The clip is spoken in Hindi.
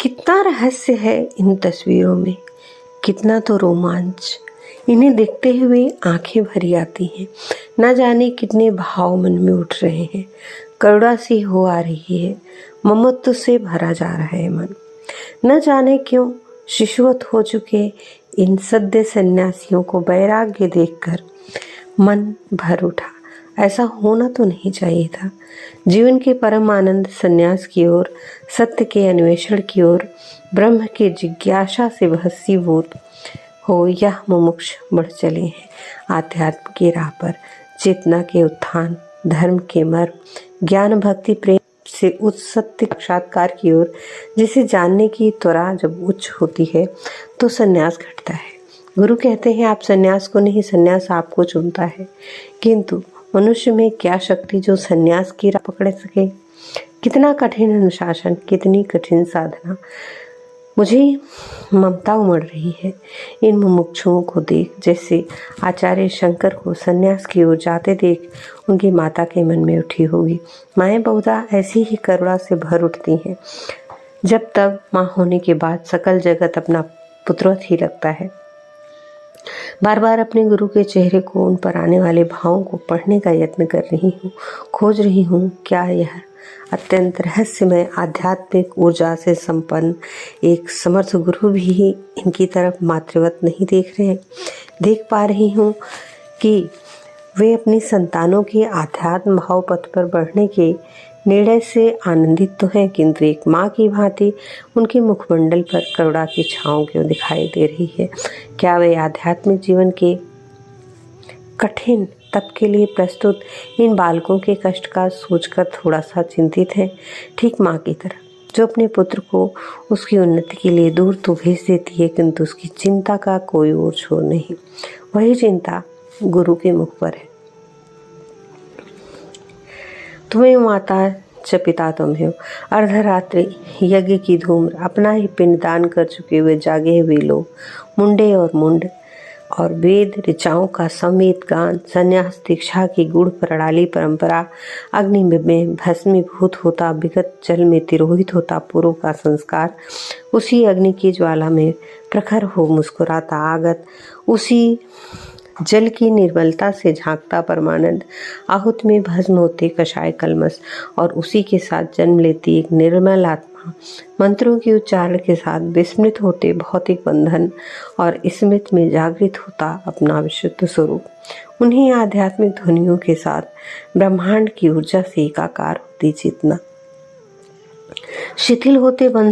कितना रहस्य है इन तस्वीरों में, कितना तो रोमांच। इन्हें देखते हुए आंखें भरी आती हैं। न जाने कितने भाव मन में उठ रहे हैं। करुणा सी हो आ रही है, ममत्व से भरा जा रहा है मन। न जाने क्यों शिशुवत हो चुके इन सद्य सन्यासियों को वैराग्य देखकर मन भर उठा। ऐसा होना तो नहीं चाहिए था। जीवन के परम आनंद संन्यास की ओर, सत्य के अन्वेषण की ओर, ब्रह्म की जिज्ञासा से वशीभूत हो यह मुमुक्ष बढ़ चले हैं आध्यात्म की राह पर। चेतना के उत्थान, धर्म के मर्म, ज्ञान भक्ति प्रेम से उस सत्य साक्षात्कार की ओर, जिसे जानने की त्वरा जब उच्च होती है तो संन्यास घटता है। गुरु कहते हैं आप संन्यास को नहीं, संन्यास आपको चुनता है। किंतु मनुष्य में क्या शक्ति जो संन्यास की राह पकड़ सके। कितना कठिन अनुशासन, कितनी कठिन साधना। मुझे ममता उमड़ रही है इन मुमुक्षुओं को देख। जैसे आचार्य शंकर को संन्यास की ओर जाते देख उनकी माता के मन में उठी होगी। माएँ बहुधा ऐसी ही करुणा से भर उठती हैं। जब तब माँ होने के बाद सकल जगत अपना पुत्रवत ही लगता है। बार बार अपने गुरु के चेहरे को, उन पर आने वाले भावों को पढ़ने का यत्न कर रही हूँ, खोज रही हूँ। क्या यह अत्यंत रहस्यमय आध्यात्मिक ऊर्जा से संपन्न एक समर्थ गुरु भी इनकी तरफ मातृवत नहीं देख रहे? देख पा रही हूँ कि वे अपनी संतानों के आध्यात्म भाव पथ पर बढ़ने के निर्णय से आनंदित तो हैं, किंतु एक माँ की भांति उनके मुखमंडल पर करुणा की छाँव क्यों दिखाई दे रही है? क्या वे आध्यात्मिक जीवन के कठिन तप के लिए प्रस्तुत इन बालकों के कष्ट का सोचकर थोड़ा सा चिंतित हैं? ठीक माँ की तरह जो अपने पुत्र को उसकी उन्नति के लिए दूर तो भेज देती है, किंतु उसकी चिंता का कोई और छोर नहीं। वही चिंता गुरु के मुख पर है। तुम्हें माता च पिता तुम हो। अर्धरात्रि यज्ञ की धूम, अपना ही पिंडदान कर चुके हुए जागे हुए लोग, मुंडे और मुंड और वेद ऋचाओं का संवेद गान, संन्यास दीक्षा की गूढ़ प्रणाली परंपरा, अग्नि में भस्मीभूत होता, विगत जल में तिरोहित होता पूर्व का संस्कार, उसी अग्नि की ज्वाला में प्रखर हो मुस्कुराता आगत, उसी जल की निर्मलता से झांकता परमानंद, आहुत में भस्म होते कषाय कलमस और उसी के साथ जन्म लेती एक निर्मल आत्मा, मंत्रों के उच्चारण के साथ विस्मृत होते भौतिक बंधन और स्मृत में जागृत होता अपना विशुद्ध स्वरूप, उन्हीं आध्यात्मिक ध्वनियों के साथ ब्रह्मांड की ऊर्जा से एकाकार होती चेतना, शिथिल होते